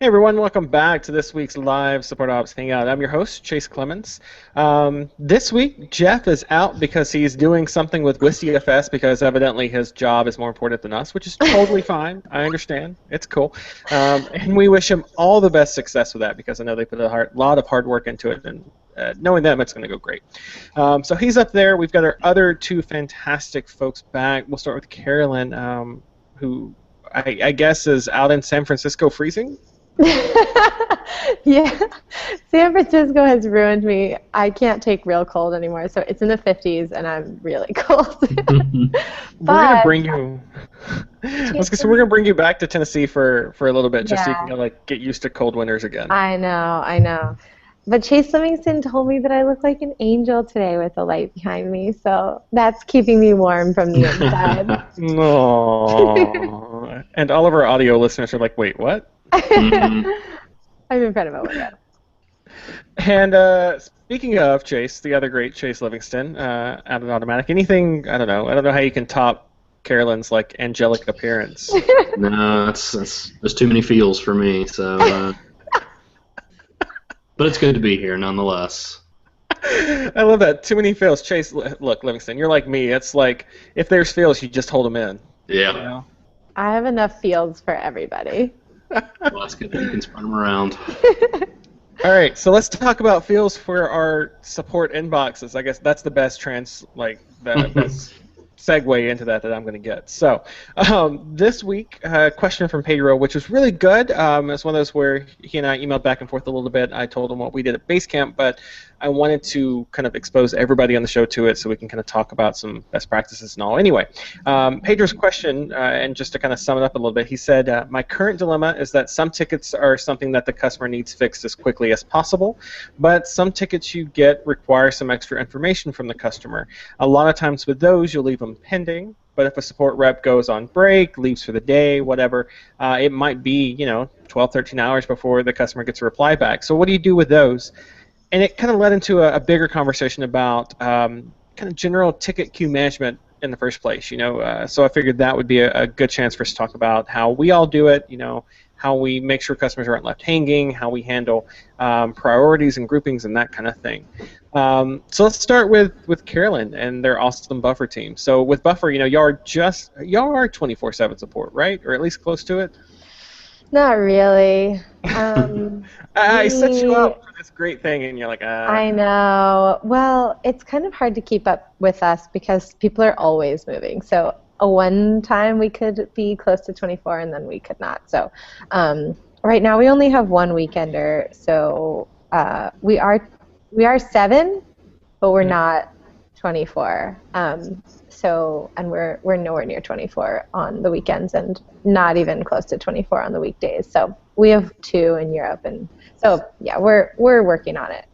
Hey everyone, welcome back to this week's live Support Ops Hangout. I'm your host, Chase Clemens. This week, Jeff is out because he's doing something with WCFS because evidently his job is more important than us, which is totally fine. I understand. It's cool. And we wish him all the best success with that because I know they put a lot of hard work into it, and knowing them, it's going to go great. So he's up there. We've got our other two fantastic folks back. We'll start with Carolyn, who I guess is out in San Francisco freezing. Yeah, San Francisco has ruined me. I can't take real cold anymore, so it's in the 50s and I'm really cold. We're gonna But bring you. I was gonna say we're gonna bring you back to Tennessee for a little bit, just so you yeah, can like get used to cold winters again. I know, I know. But Chase Livingston told me that I look like an angel today with the light behind me, so that's keeping me warm from the inside. No. And all of our audio listeners are like, wait, what? I'm in front of a window. And speaking of Chase, the other great Chase Livingston, out of Automatic, anything? I don't know how you can top Carolyn's like angelic appearance. No, that's there's too many feels for me. So, but it's good to be here nonetheless. I love that. Too many feels. Chase, look, Livingston, you're like me. It's like if there's feels, you just hold them in. Yeah. You know? I have enough fields for everybody. Well, that's good that you can spread them around. All right, so let's talk about feels for our support inboxes. I guess that's the best the best segue into that I'm going to get. So this week, question from Pedro, which was really good. It's one of those where he and I emailed back and forth a little bit. I told him what we did at Basecamp, but I wanted to kind of expose everybody on the show to it so we can kind of talk about some best practices and all. Anyway, Pedro's question, and just to kind of sum it up a little bit, he said, my current dilemma is that some tickets are something that the customer needs fixed as quickly as possible, but some tickets you get require some extra information from the customer. A lot of times with those, you'll leave them pending, but if a support rep goes on break, leaves for the day, whatever, it might be, 12, 13 hours before the customer gets a reply back. So what do you do with those? And it kind of led into a bigger conversation about kind of general ticket queue management in the first place. So I figured that would be a good chance for us to talk about how we all do it. How we make sure customers aren't left hanging, how we handle priorities and groupings and that kind of thing. So let's start with Carolyn and their awesome Buffer team. So with Buffer, y'all are 24/7 support, right? Or at least close to it. Not really. I set you up for this great thing, and you're like, I know. Well, it's kind of hard to keep up with us because people are always moving. So one time we could be close to 24, and then we could not. So right now we only have one weekender. So we are 7, but we're not 24. And we're nowhere near 24 on the weekends, and not even close to 24 on the weekdays. So we have 2 in Europe, and so yeah, we're working on it.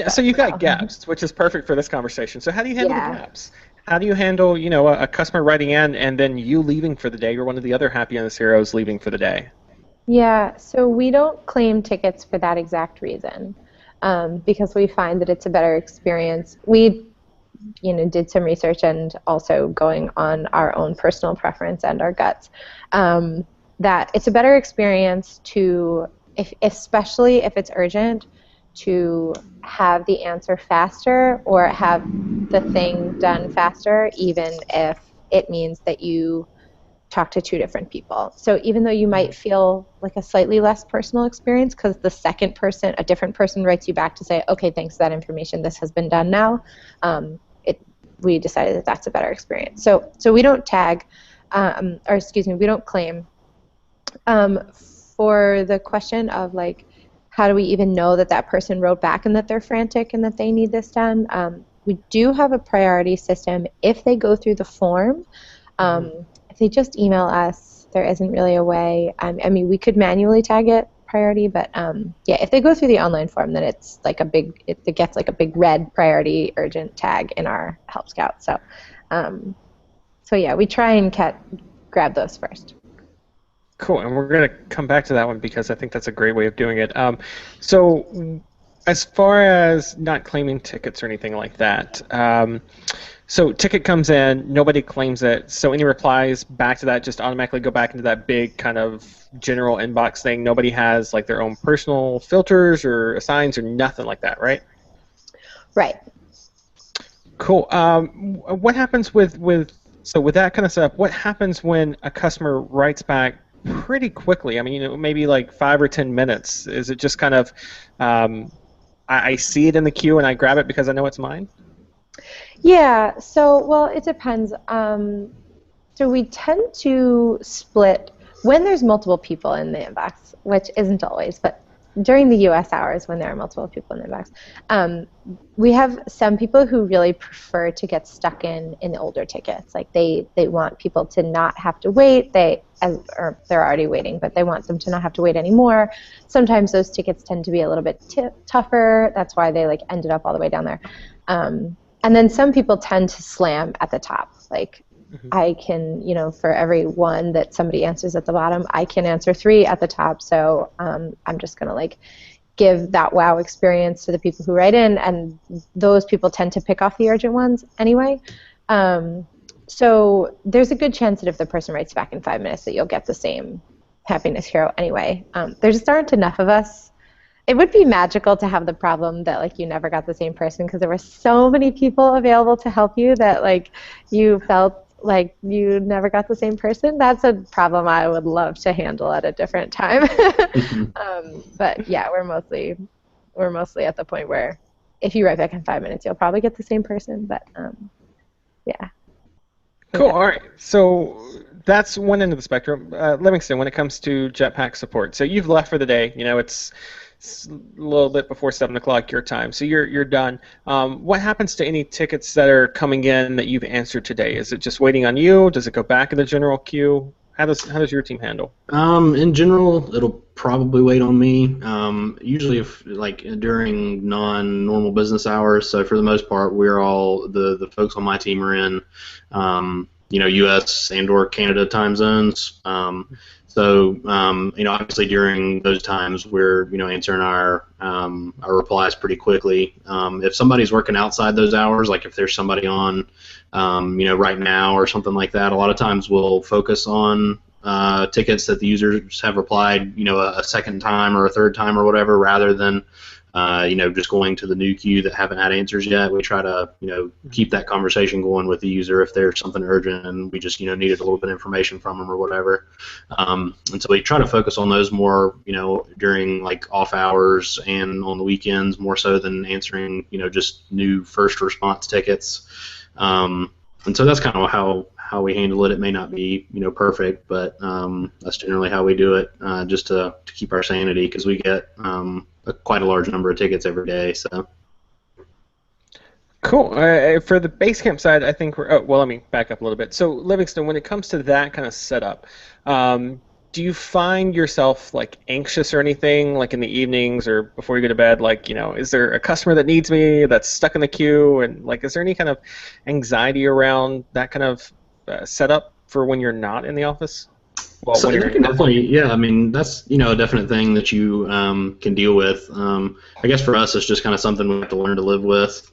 yeah. So you've got gaps, which is perfect for this conversation. So how do you handle the gaps? How do you handle, a customer writing in and then you leaving for the day, or one of the other happiness heroes leaving for the day? Yeah, so we don't claim tickets for that exact reason, because we find that it's a better experience. We did some research and also going on our own personal preference and our guts, that it's a better experience to, especially if it's urgent, to have the answer faster or have the thing done faster, even if it means that you talk to 2 different people. So even though you might feel like a slightly less personal experience because the second person, a different person, writes you back to say, okay, thanks for that information, this has been done now, we decided that that's a better experience. So we don't tag, we don't claim. For the question of like, how do we even know that that person wrote back and that they're frantic and that they need this done? We do have a priority system if they go through the form. If they just email us, there isn't really a way. We could manually tag it priority, but if they go through the online form, then it's like it gets like a big red priority urgent tag in our Help Scout. So we try and grab those first. Cool, and we're going to come back to that one because I think that's a great way of doing it. So as far as not claiming tickets or anything like that, So ticket comes in, nobody claims it. So any replies back to that just automatically go back into that big kind of general inbox thing. Nobody has like their own personal filters or assigns or nothing like that, right? Right. Cool. What happens with that kind of stuff? What happens when a customer writes back pretty quickly? I mean, maybe like 5 or 10 minutes. Is it just kind of I see it in the queue and I grab it because I know it's mine? Yeah, so, well, it depends. So we tend to split when there's multiple people in the inbox, which isn't always, but during the US hours when there are multiple people in the inbox, we have some people who really prefer to get stuck in the older tickets. Like they want people to not have to wait. Or they're already waiting, but they want them to not have to wait anymore. Sometimes those tickets tend to be a little bit tougher. That's why they like ended up all the way down there. And then some people tend to slam at the top. Like I can, for every one that somebody answers at the bottom, I can answer 3 at the top. So I'm just going to like give that wow experience to the people who write in, and those people tend to pick off the urgent ones anyway. So there's a good chance that if the person writes back in 5 minutes that you'll get the same happiness hero anyway. There just aren't enough of us. It would be magical to have the problem that like you never got the same person because there were so many people available to help you that like you felt like you never got the same person. That's a problem I would love to handle at a different time. But yeah, we're mostly at the point where if you write back in 5 minutes, you'll probably get the same person. But yeah. Cool. All right. So that's one end of the spectrum. Livingston, when it comes to Jetpack support, so you've left for the day. It's a little bit before 7 o'clock your time, so you're done. What happens to any tickets that are coming in that you've answered today? Is it just waiting on you? Does it go back in the general queue? How does your team handle? In general, it'll probably wait on me. Usually, if like during non-normal business hours. So for the most part, we're all the folks on my team are in, U.S. and/or Canada time zones. So obviously during those times we're answering our replies pretty quickly. If somebody's working outside those hours, like if there's somebody on right now or something like that, a lot of times we'll focus on tickets that the users have replied a second time or a third time or whatever, rather than just going to the new queue that haven't had answers yet. We try to keep that conversation going with the user if there's something urgent and we just needed a little bit of information from them or whatever. And so we try to focus on those more during like off hours and on the weekends, more so than answering just new first response tickets. And so that's kind of how we handle it. It may not be perfect, but that's generally how we do it, just to keep our sanity, because we get quite a large number of tickets every day. So cool. For the Basecamp side, I think let me back up a little bit. So Livingston, when it comes to that kind of setup, do you find yourself like anxious or anything, like in the evenings or before you go to bed? Like, is there a customer that needs me that's stuck in the queue, and like, is there any kind of anxiety around that kind of setup for when you're not in the office? Well, so you can definitely, yeah. I mean, that's a definite thing that you can deal with. I guess for us, it's just kind of something we have to learn to live with,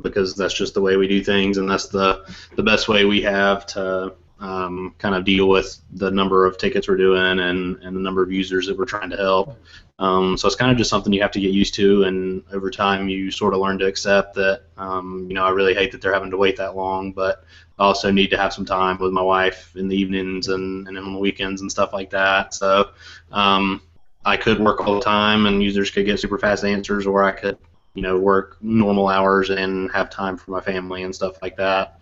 because that's just the way we do things, and that's the best way we have to kind of deal with the number of tickets we're doing and the number of users that we're trying to help. So it's kind of just something you have to get used to, and over time you sort of learn to accept that. I really hate that they're having to wait that long, but I also need to have some time with my wife in the evenings and on the weekends and stuff like that. So I could work all the time and users could get super fast answers, or I could work normal hours and have time for my family and stuff like that.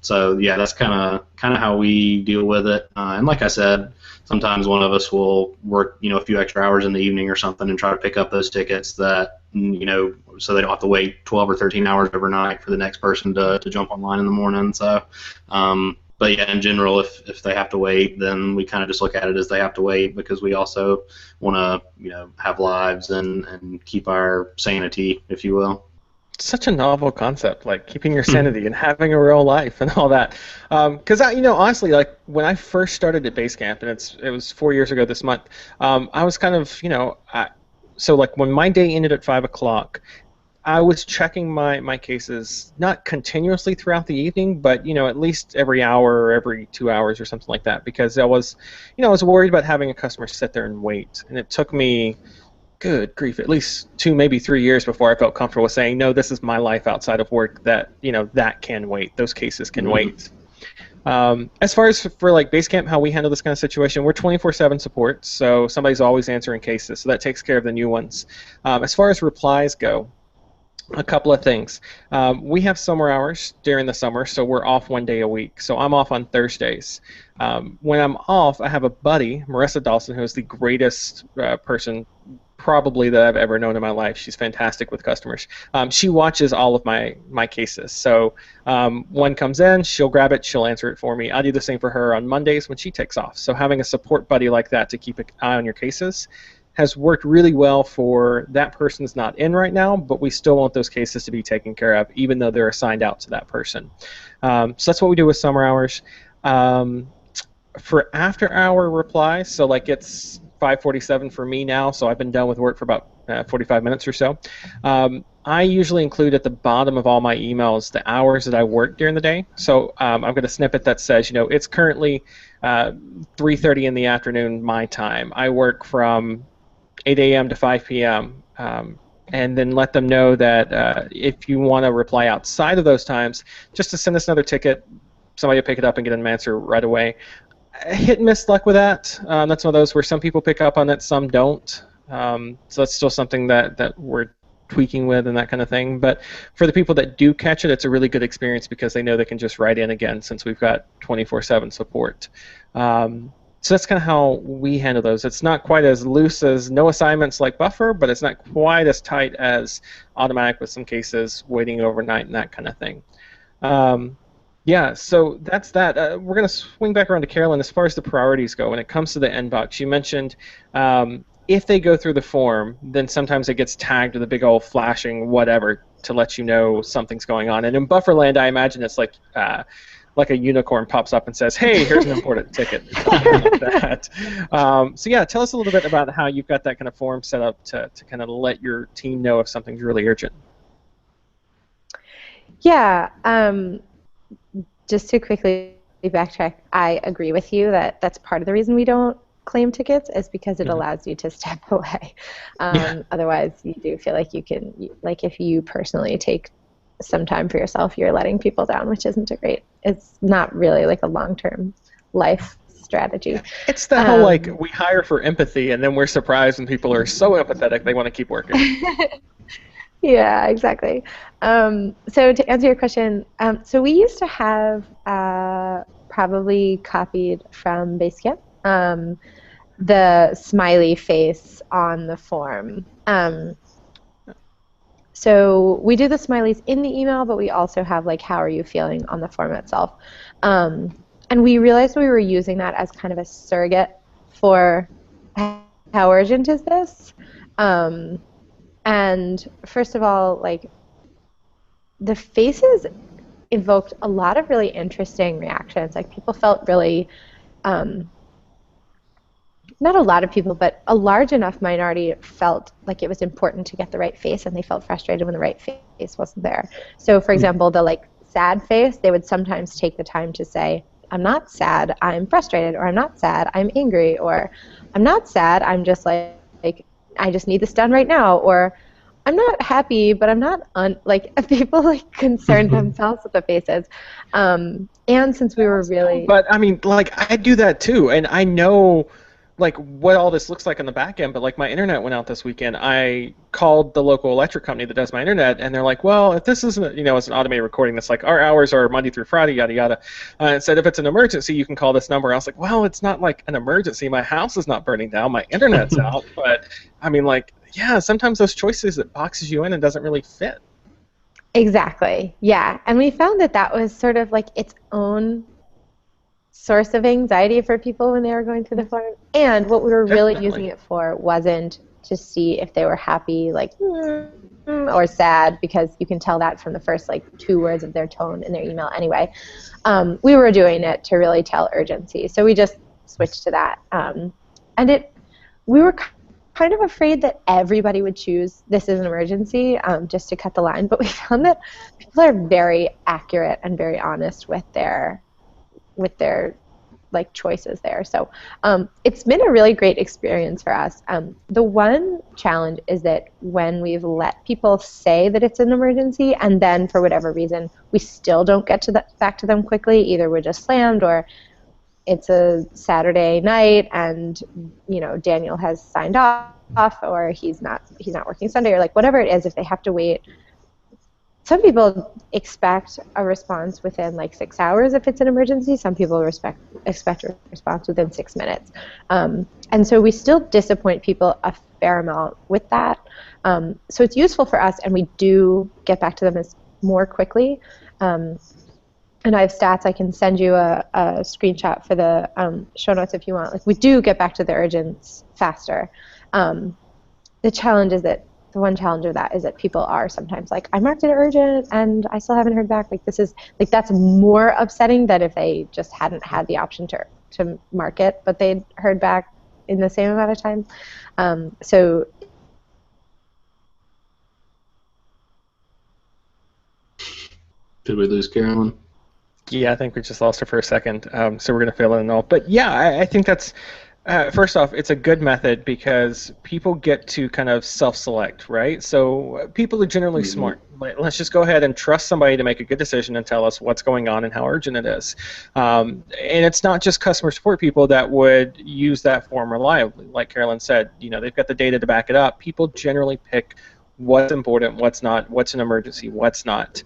So yeah, that's kind of how we deal with it. And like I said, sometimes one of us will work a few extra hours in the evening or something and try to pick up those tickets that so they don't have to wait 12 or 13 hours overnight for the next person to jump online in the morning. So but yeah, in general, if they have to wait, then we kind of just look at it as they have to wait, because we also want to have lives and keep our sanity, if you will. Such a novel concept, like keeping your sanity and having a real life and all that. Because honestly, like when I first started at Basecamp, and it was 4 years ago this month, I was kind of so like when my day ended at 5 o'clock, I was checking my cases not continuously throughout the evening, but at least every hour or every 2 hours or something like that, because I was worried about having a customer sit there and wait, and it took me, good grief, at least 2, maybe 3 years before I felt comfortable with saying, no, this is my life outside of work, that that can wait. Those cases can wait. As far as for like Basecamp, how we handle this kind of situation, we're 24/7 support, so somebody's always answering cases, so that takes care of the new ones. As far as replies go, a couple of things. We have summer hours during the summer, so we're off 1 day a week. So I'm off on Thursdays. When I'm off, I have a buddy, Marissa Dawson, who is the greatest person probably that I've ever known in my life. She's fantastic with customers. She watches all of my cases. So one comes in, she'll grab it, she'll answer it for me. I do the same for her on Mondays when she takes off. So having a support buddy like that to keep an eye on your cases has worked really well for that person's not in right now, but we still want those cases to be taken care of, even though they're assigned out to that person. So that's what we do with summer hours. For after-hour replies, so like it's 5:47 for me now, so I've been done with work for about 45 minutes or so. I usually include at the bottom of all my emails the hours that I work during the day. So I've got a snippet that says, it's currently 3:30 in the afternoon my time. I work from 8 a.m. to 5 p.m. And then let them know that if you want to reply outside of those times, just to send us another ticket, somebody will pick it up and get an answer right away. Hit and miss luck with that. That's one of those where some people pick up on it, some don't. So that's still something that we're tweaking with and that kind of thing. But for the people that do catch it, it's a really good experience because they know they can just write in again since we've got 24/7 support. So that's kind of how we handle those. It's not quite as loose as no assignments like Buffer, but it's not quite as tight as automatic with some cases, waiting overnight and that kind of thing. Yeah, so that's that. We're going to swing back around to Carolyn as far as the priorities go. When it comes to the inbox, you mentioned if they go through the form, then sometimes it gets tagged with a big old flashing whatever to let you know something's going on. And in Bufferland, I imagine it's like a unicorn pops up and says, hey, here's an important ticket. Like that. So yeah, tell us a little bit about how you've got that kind of form set up to kind of let your team know if something's really urgent. Yeah, just to quickly backtrack, I agree with you that that's part of the reason we don't claim tickets is because it allows you to step away. Otherwise, you do feel like you can, like if you personally take some time for yourself, you're letting people down, which isn't a great, it's not really like a long-term life strategy. It's the whole like we hire for empathy and then we're surprised when people are so empathetic they want to keep working. Yeah, exactly. So to answer your question, so we used to have probably copied from Basecamp the smiley face on the form. So we do the smileys in the email, but we also have like how are you feeling on the form itself. And we realized we were using that as kind of a surrogate for how urgent is this. And first of all, like the faces evoked a lot of really interesting reactions. Like people felt really, not a lot of people, but a large enough minority felt like it was important to get the right face, and they felt frustrated when the right face wasn't there. So for example, the like sad face, they would sometimes take the time to say, I'm not sad, I'm frustrated, or I'm not sad, I'm angry, or I'm not sad, I'm just like I just need this done right now, or I'm not happy, but I'm not like people like concerned themselves with the faces. And since we were really, but I mean, like I do that too, and I know like what all this looks like on the back end, but like my internet went out this weekend. I called the local electric company that does my internet, and they're like, well, if this isn't, it's an automated recording that's like our hours are Monday through Friday, yada yada, and said if it's an emergency, you can call this number. I was like, well, it's not like an emergency. My house is not burning down. My internet's out. But I mean, like, yeah, sometimes those choices it boxes you in and doesn't really fit. Exactly. Yeah, and we found that that was sort of like its own source of anxiety for people when they were going through the form. And what we were really using it for wasn't to see if they were happy, like, or sad, because you can tell that from the first, like, 2 words of their tone in their email anyway. We were doing it to really tell urgency. So we just switched to that. And we were kind of afraid that everybody would choose this is an emergency just to cut the line, but we found that people are very accurate and very honest with their like choices there. So it's been a really great experience for us. The one challenge is that when we've let people say that it's an emergency and then for whatever reason we still don't get to back to them quickly, either we're just slammed or it's a Saturday night and Daniel has signed off or he's not working Sunday or like whatever it is, if they have to wait. Some people expect a response within like 6 hours if it's an emergency. Some people expect a response within 6 minutes. And so we still disappoint people a fair amount with that. So it's useful for us, and we do get back to them more quickly. And I have stats. I can send you a screenshot for the show notes if you want. Like, we do get back to the urgents faster. The challenge is that the one challenge of that is that people are sometimes like, I marked it urgent and I still haven't heard back. Like, this is like, that's more upsetting than if they just hadn't had the option to mark it, but they'd heard back in the same amount of time. So did we lose Carolyn? Yeah, I think we just lost her for a second. So we're going to fill in and all. But yeah, I think that's first off, it's a good method because people get to kind of self-select, right? So people are generally smart. Let's just go ahead and trust somebody to make a good decision and tell us what's going on and how urgent it is. And it's not just customer support people that would use that form reliably. Like Carolyn said, they've got the data to back it up. People generally pick what's important, what's not, what's an emergency, what's not.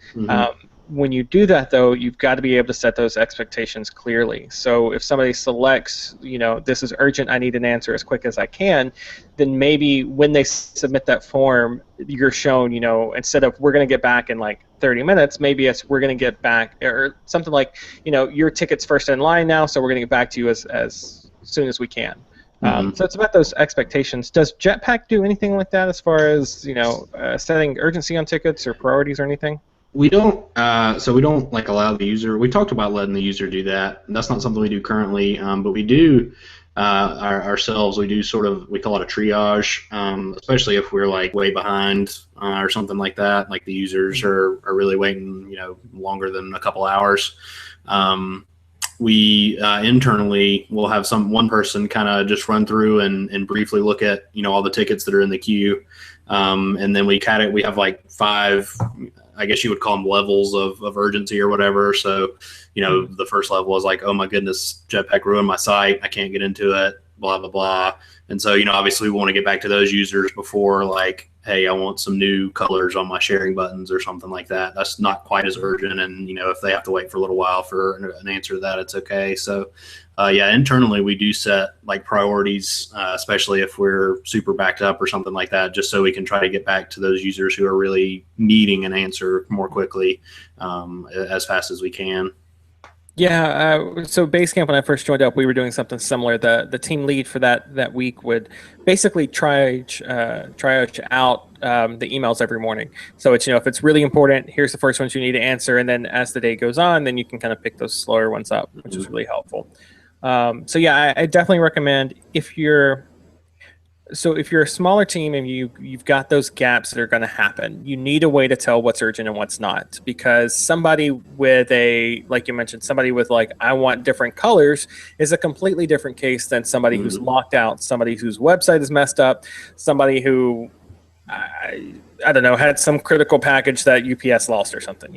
When you do that, though, you've got to be able to set those expectations clearly. So if somebody selects, this is urgent, I need an answer as quick as I can, then maybe when they submit that form, you're shown, instead of we're going to get back in like 30 minutes, maybe it's we're going to get back, or something like, your ticket's first in line now, so we're going to get back to you as soon as we can. So it's about those expectations. Does Jetpack do anything like that as far as, setting urgency on tickets or priorities or anything? We don't. So we don't allow the user. We talked about letting the user do that. That's not something we do currently, but we do ourselves. We do we call it a triage, especially if we're like way behind or something like that. Like the users are really waiting, longer than a couple hours. We internally will have one person kind of just run through and briefly look at all the tickets that are in the queue, and then we have like 5. I guess you would call them levels of urgency or whatever. So, the first level is like, oh my goodness, Jetpack ruined my site. I can't get into it, blah, blah, blah. And so, obviously we want to get back to those users before like, hey, I want some new colors on my sharing buttons or something like that. That's not quite as urgent. And, if they have to wait for a little while for an answer to that, it's okay. So, internally we do set like priorities, especially if we're super backed up or something like that, just so we can try to get back to those users who are really needing an answer more quickly, as fast as we can. Yeah, so Basecamp, when I first joined up, we were doing something similar. The team lead for that week would basically triage out the emails every morning. So it's, if it's really important, here's the first ones you need to answer, and then as the day goes on, then you can kind of pick those slower ones up, which is really helpful. So yeah, I definitely recommend if you're a smaller team and you've got those gaps that are going to happen, you need a way to tell what's urgent and what's not. Because somebody with like you mentioned, somebody with like, I want different colors is a completely different case than somebody who's locked out, somebody whose website is messed up, somebody who, I don't know, had some critical package that UPS lost or something,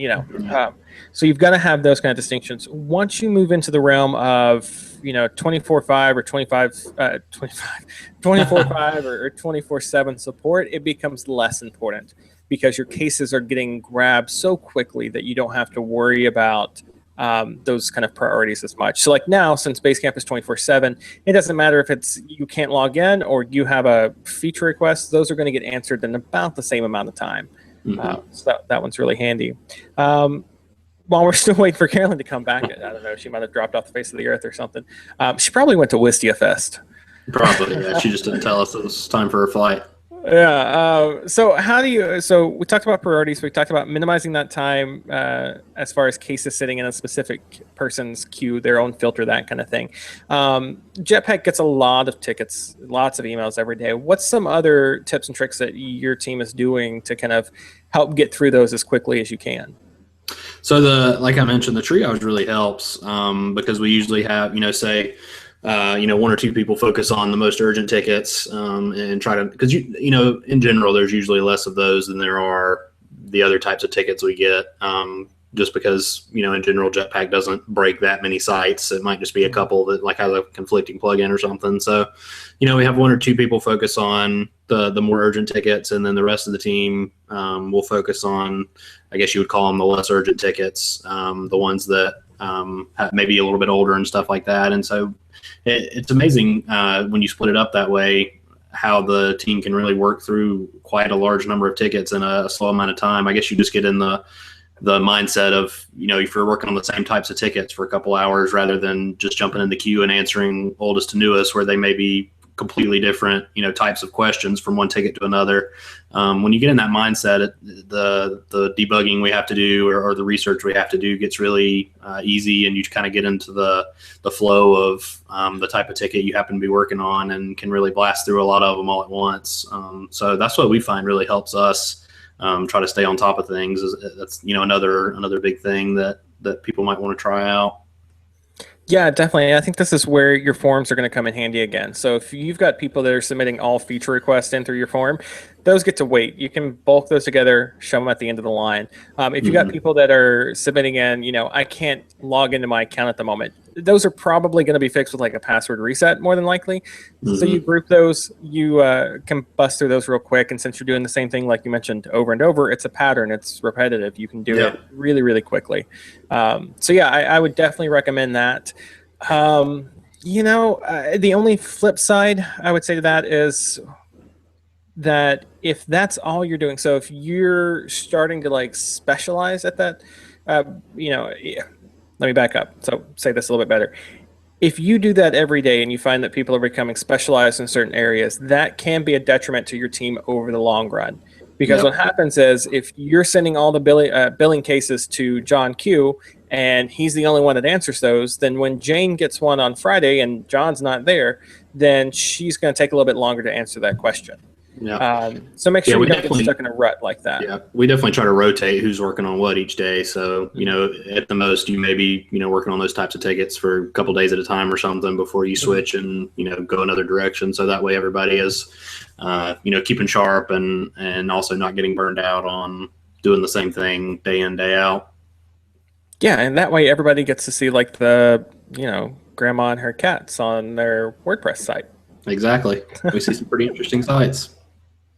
so you've got to have those kind of distinctions. Once you move into the realm of 24/5 or 24/5 or 24/7 support, it becomes less important because your cases are getting grabbed so quickly that you don't have to worry about those kind of priorities as much. So like now, since Basecamp is 24/7, it doesn't matter if it's you can't log in or you have a feature request; those are going to get answered in about the same amount of time. So that one's really handy. While we're still waiting for Carolyn to come back, I don't know, she might have dropped off the face of the earth or something. She probably went to Wistia Fest. Probably, yeah. She just didn't tell us it was time for her flight. Yeah. So how do you? So we talked about priorities. We talked about minimizing that time as far as cases sitting in a specific person's queue, their own filter, that kind of thing. Jetpack gets a lot of tickets, lots of emails every day. What's some other tips and tricks that your team is doing to kind of help get through those as quickly as you can? So like I mentioned, the triage really helps because we usually have, say, one or two people focus on the most urgent tickets and try to, because in general, there's usually less of those than there are the other types of tickets we get. Just because in general, Jetpack doesn't break that many sites. It might just be a couple that like has a conflicting plugin or something. So, we have one or two people focus on the more urgent tickets, and then the rest of the team will focus on, I guess you would call them the less urgent tickets, the ones that maybe a little bit older and stuff like that. And so it's amazing when you split it up that way, how the team can really work through quite a large number of tickets in a slow amount of time. I guess you just get in the mindset of, if you're working on the same types of tickets for a couple hours rather than just jumping in the queue and answering oldest to newest, where they may be completely different, types of questions from one ticket to another. When you get in that mindset, the debugging we have to do or the research we have to do gets really easy, and you kind of get into the flow of the type of ticket you happen to be working on and can really blast through a lot of them all at once. So that's what we find really helps us try to stay on top of things. That's another big thing that people might want to try out. Yeah, definitely. I think this is where your forms are going to come in handy again. So if you've got people that are submitting all feature requests in through your form, those get to wait. You can bulk those together, show them at the end of the line. If you've got people that are submitting in, I can't log into my account at the moment, those are probably going to be fixed with like a password reset more than likely. So you group those, you can bust through those real quick. And since you're doing the same thing, like you mentioned, over and over, it's a pattern, it's repetitive. You can do it really, really quickly. So yeah, I would definitely recommend that. The only flip side I would say to that is that if that's all you're doing, so if you're starting to like specialize at that, let me back up. So say this a little bit better. If you do that every day and you find that people are becoming specialized in certain areas, that can be a detriment to your team over the long run. Because what happens is if you're sending all the billing cases to John Q and he's the only one that answers those, then when Jane gets one on Friday and John's not there, then she's going to take a little bit longer to answer that question. So make sure you don't get stuck in a rut like that. Yeah, we definitely try to rotate who's working on what each day. So, at the most, you may be, working on those types of tickets for a couple days at a time or something before you switch and, go another direction. So that way everybody is, keeping sharp and also not getting burned out on doing the same thing day in, day out. Yeah, and that way everybody gets to see like the, grandma and her cats on their WordPress site. Exactly. We see some pretty interesting sites.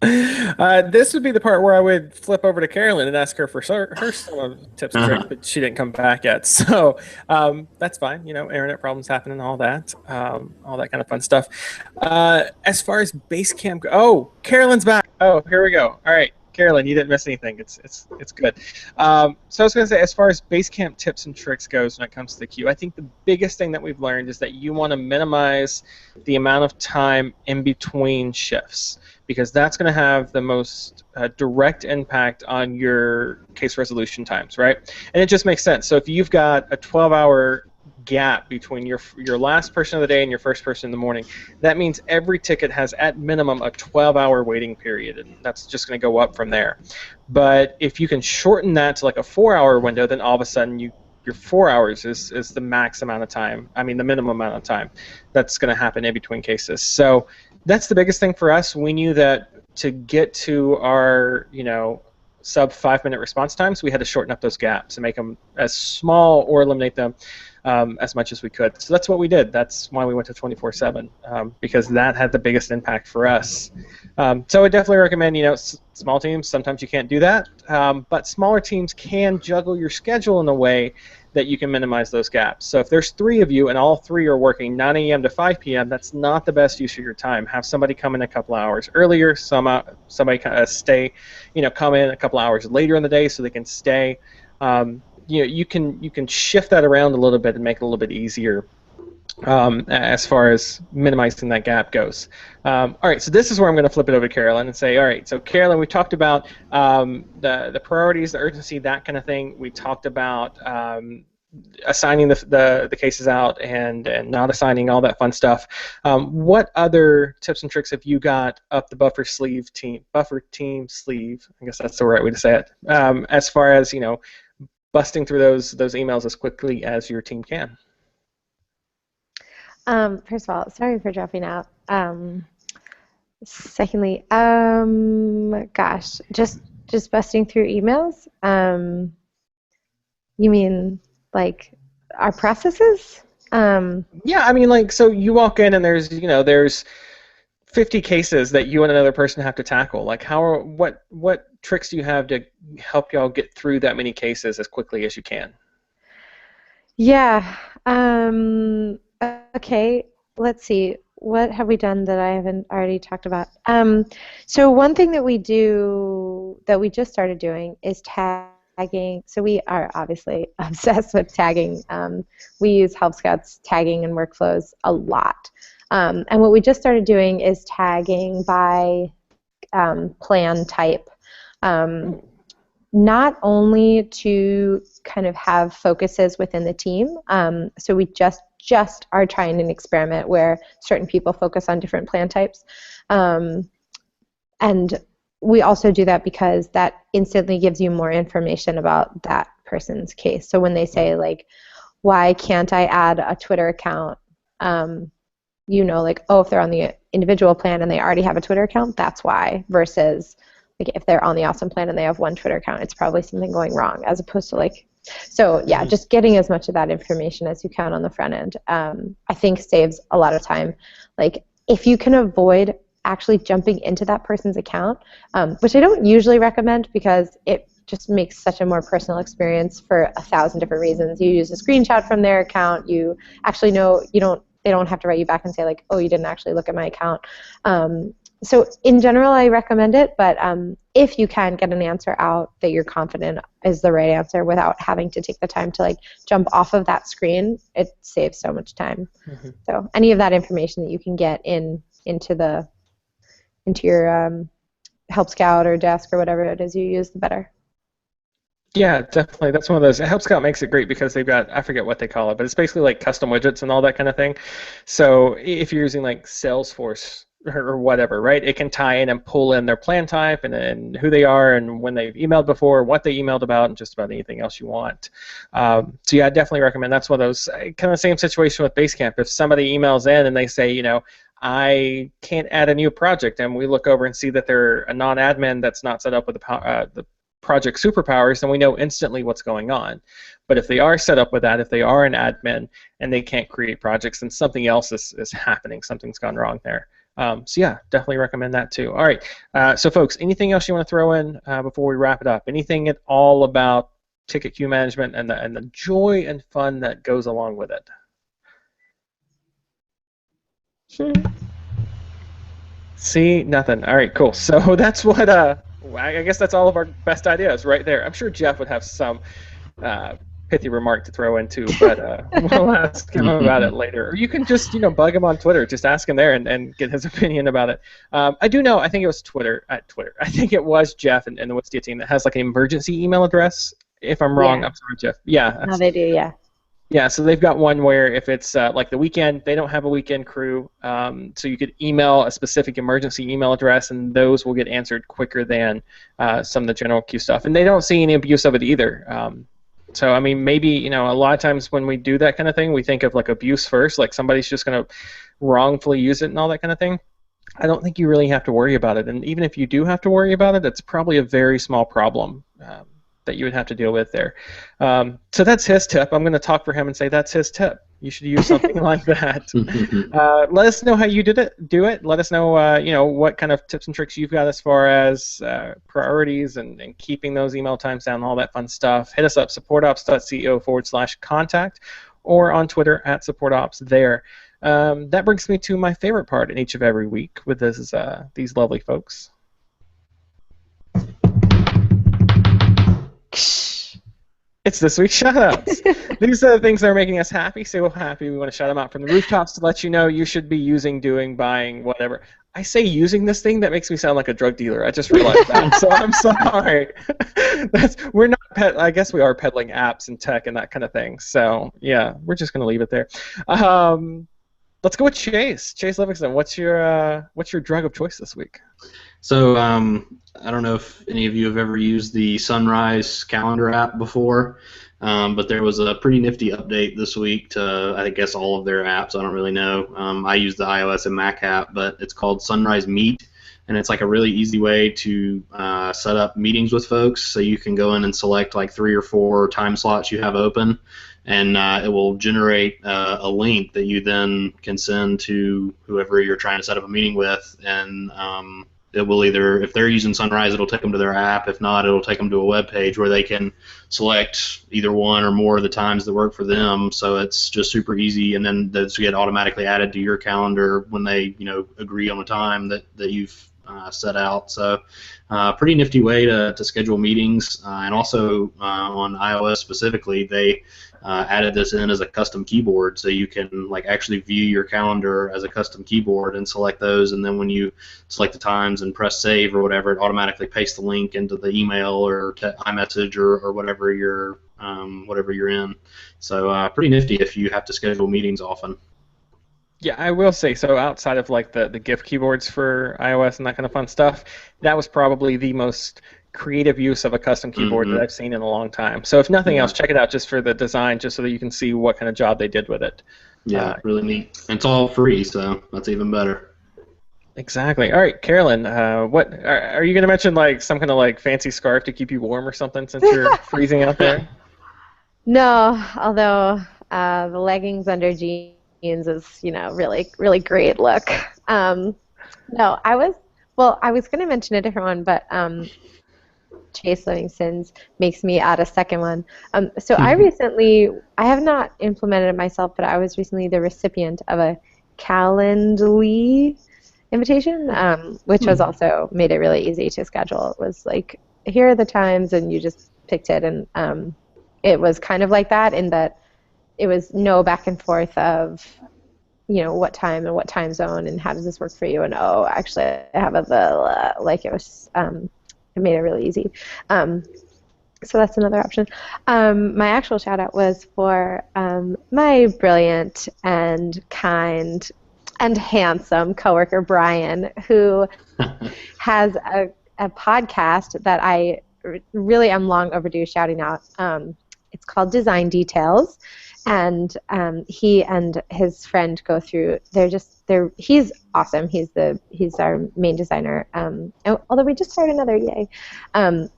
This would be the part where I would flip over to Carolyn and ask her for her some tips and tricks, but she didn't come back yet. So that's fine. Internet problems happen and all that kind of fun stuff. As far as Basecamp, Carolyn's back. Oh, here we go. All right, Carolyn, you didn't miss anything. It's good. So I was going to say, as far as Basecamp tips and tricks goes when it comes to the queue, I think the biggest thing that we've learned is that you want to minimize the amount of time in between shifts, because that's going to have the most direct impact on your case resolution times, right? And it just makes sense. So if you've got a 12-hour gap between your last person of the day and your first person in the morning, that means every ticket has at minimum a 12-hour waiting period, and that's just going to go up from there. But if you can shorten that to like a 4-hour window, then all of a sudden your 4 hours is the max amount of time, the minimum amount of time that's going to happen in between cases. So that's the biggest thing for us. We knew that to get to our, sub 5-minute response times, we had to shorten up those gaps and make them as small or eliminate them as much as we could. So that's what we did. That's why we went to 24/7, because that had the biggest impact for us. So I definitely recommend, small teams, sometimes you can't do that, but smaller teams can juggle your schedule in a way that you can minimize those gaps. So if there's 3 of you and all 3 are working 9 a.m. to 5 p.m., that's not the best use of your time. Have somebody come in a couple hours earlier, somebody come in a couple hours later in the day so they can stay. You can shift that around a little bit and make it a little bit easier as far as minimizing that gap goes. All right, so this is where I'm going to flip it over to Carolyn and say, all right, so Carolyn, we talked about the priorities, the urgency, that kind of thing. We talked about assigning the cases out and not assigning, all that fun stuff. What other tips and tricks have you got up the buffer team sleeve? I guess that's the right way to say it. As far as busting through those emails as quickly as your team can. First of all, sorry for dropping out. Secondly, gosh, just busting through emails. You mean like our processes? Yeah, I mean, like, so you walk in and there's 50 cases that you and another person have to tackle. Like, what tricks do you have to help y'all get through that many cases as quickly as you can? Yeah. Okay. Let's see. What have we done that I haven't already talked about? So one thing that we just started doing is tagging. So we are obviously obsessed with tagging. We use Help Scout's tagging and workflows a lot. And what we just started doing is tagging by plan type. Not only to kind of have focuses within the team. So we just are trying an experiment where certain people focus on different plan types. And we also do that because that instantly gives you more information about that person's case. So when they say, like, why can't I add a Twitter account? Like, oh, if they're on the individual plan and they already have a Twitter account, that's why. Versus, like, if they're on the awesome plan and they have one Twitter account, it's probably something going wrong, as opposed to, like, so yeah, just getting as much of that information as you can on the front end, I think saves a lot of time. Like, if you can avoid actually jumping into that person's account, which I don't usually recommend because it just makes such a more personal experience for 1,000 different reasons. You use a screenshot from their account, you actually know they don't have to write you back and say, like, oh, you didn't actually look at my account. So in general, I recommend it, but if you can get an answer out that you're confident is the right answer without having to take the time to, like, jump off of that screen, it saves so much time. Mm-hmm. So any of that information that you can get into your Help Scout or Desk or whatever it is you use, the better. Yeah, definitely. That's one of those. Help Scout makes it great because they've got, I forget what they call it, but it's basically like custom widgets and all that kind of thing. So if you're using like Salesforce or whatever, right, it can tie in and pull in their plan type and who they are and when they've emailed before, what they emailed about, and just about anything else you want. So yeah, I definitely recommend. That's one of those kind of same situation with Basecamp. If somebody emails in and they say, I can't add a new project, and we look over and see that they're a non-admin that's not set up with the project superpowers, then we know instantly what's going on. But if they are set up with that, if they are an admin and they can't create projects, then something else is happening. Something's gone wrong there. So yeah, definitely recommend that too. All right, so folks, anything else you want to throw in before we wrap it up? Anything at all about ticket queue management and the joy and fun that goes along with it? Sure. See, nothing. All right, cool. So that's what I guess that's all of our best ideas right there. I'm sure Jeff would have some pithy remark to throw into, but we'll ask him about it later. Or you can just bug him on Twitter. Just ask him there and get his opinion about it. I do know. I think it was Twitter. I think it was Jeff and the Wistia team that has like an emergency email address. If I'm wrong, I'm sorry, Jeff. Yeah. No, they do. Yeah. Yeah, so they've got one where if it's like the weekend, they don't have a weekend crew, so you could email a specific emergency email address, and those will get answered quicker than some of the general queue stuff. And they don't see any abuse of it either. So, I mean, maybe, a lot of times when we do that kind of thing, we think of like abuse first, like somebody's just going to wrongfully use it and all that kind of thing. I don't think you really have to worry about it. And even if you do have to worry about it, it's probably a very small problem that you would have to deal with there. So that's his tip. I'm going to talk for him and say that's his tip. You should use something like that. Let us know how you do it. Let us know, what kind of tips and tricks you've got as far as priorities and keeping those email times down and all that fun stuff. Hit us up, supportops.co/contact, or on Twitter @supportops there. That brings me to my favorite part in each of every week with these lovely folks. . It's this week's shoutouts. These are the things that are making us happy, so happy we want to shout them out from the rooftops to let you know you should be using, doing, buying, whatever. I say using this thing, that makes me sound like a drug dealer. I just realized that, so I'm sorry. We're not I guess we are peddling apps and tech and that kind of thing. So yeah, we're just gonna leave it there. Let's go with Chase. Chase Livingston, what's your drug of choice this week? So I don't know if any of you have ever used the Sunrise calendar app before, but there was a pretty nifty update this week to, I guess, all of their apps. I don't really know. I use the iOS and Mac app, but it's called Sunrise Meet, and it's like a really easy way to set up meetings with folks. So you can go in and select like 3 or 4 time slots you have open, and it will generate a link that you then can send to whoever you're trying to set up a meeting with, and it will either, if they're using Sunrise, it'll take them to their app. If not, it'll take them to a web page where they can select either one or more of the times that work for them. So it's just super easy, and then those get automatically added to your calendar when they, agree on a time that you've set out. So pretty nifty way to schedule meetings, and also on iOS specifically, they added this in as a custom keyboard, so you can actually view your calendar as a custom keyboard and select those, and then when you select the times and press save or whatever, it automatically pastes the link into the email or iMessage or whatever you're in. So pretty nifty if you have to schedule meetings often. Yeah, I will say, so outside of the GIF keyboards for iOS and that kind of fun stuff, that was probably the most creative use of a custom keyboard that I've seen in a long time. So if nothing else, check it out just for the design, just so that you can see what kind of job they did with it. Yeah, really neat. And it's all free, so that's even better. Exactly. All right, Carolyn, what are you going to mention, some kind of fancy scarf to keep you warm or something since you're freezing out there? No, although the leggings under jeans is, really, really great look. No, I was going to mention a different one, but Chase Livingston's makes me add a second one. So I have not implemented it myself, but I was recently the recipient of a Calendly invitation, which was also made it really easy to schedule. It was here are the times, and you just picked it, and it was kind of like that in that it was no back and forth of what time and what time zone and how does this work for you, and actually I have it was it made it really easy. So that's another option. My actual shout out was for my brilliant and kind and handsome coworker Brian, who has a podcast that I really am long overdue shouting out. It's called Design Details, and he and his friend go through. He's awesome. He's our main designer. Although we just started another, yay!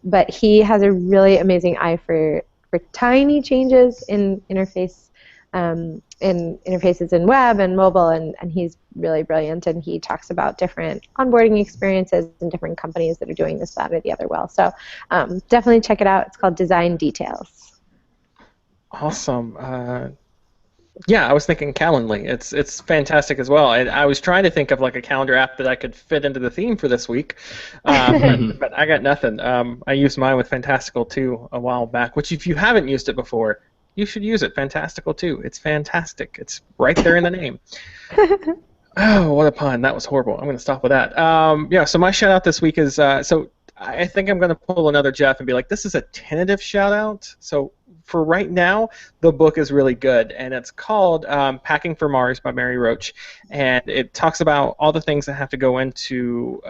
But he has a really amazing eye for tiny changes in interfaces in web and mobile, and he's really brilliant. And he talks about different onboarding experiences in different companies that are doing this, that, or the other well. So definitely check it out. It's called Design Details. Awesome. Yeah, I was thinking Calendly. It's fantastic as well. And I was trying to think of a calendar app that I could fit into the theme for this week, but I got nothing. I used mine with Fantastical 2 a while back, which if you haven't used it before, you should use it. Fantastical 2. It's fantastic. It's right there in the name. Oh, what a pun. That was horrible. I'm going to stop with that. Yeah, so my shout out this week is, so I think I'm going to pull another Jeff and be like, this is a tentative shout out. So for right now, the book is really good, and it's called Packing for Mars by Mary Roach, and it talks about all the things that have to go into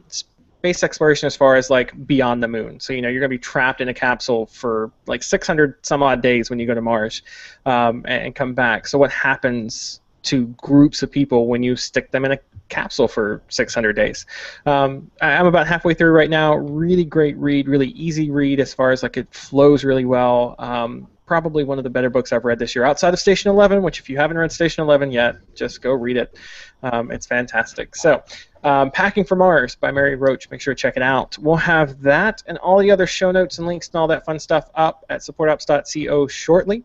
space exploration as far as beyond the moon. So you're going to be trapped in a capsule for 600 some odd days when you go to Mars and come back. So what happens to groups of people when you stick them in a capsule for 600 days? I'm about halfway through right now. Really great read, really easy read as far as it flows really well. Probably one of the better books I've read this year outside of Station 11, which if you haven't read Station 11 yet, just go read it. It's fantastic. So Packing for Mars by Mary Roach. Make sure to check it out. We'll have that and all the other show notes and links and all that fun stuff up at supportops.co shortly.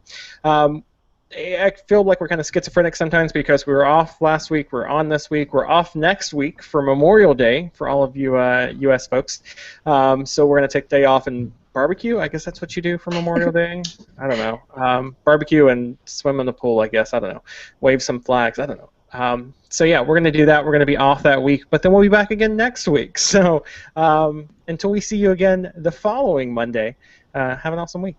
I feel like we're kind of schizophrenic sometimes because we were off last week, we're on this week, we're off next week for Memorial Day for all of you U.S. folks. So we're going to take the day off and barbecue. I guess that's what you do for Memorial Day. I don't know. Barbecue and swim in the pool, I guess. I don't know. Wave some flags. I don't know. So yeah, we're going to do that. We're going to be off that week, but then we'll be back again next week. So until we see you again the following Monday, have an awesome week.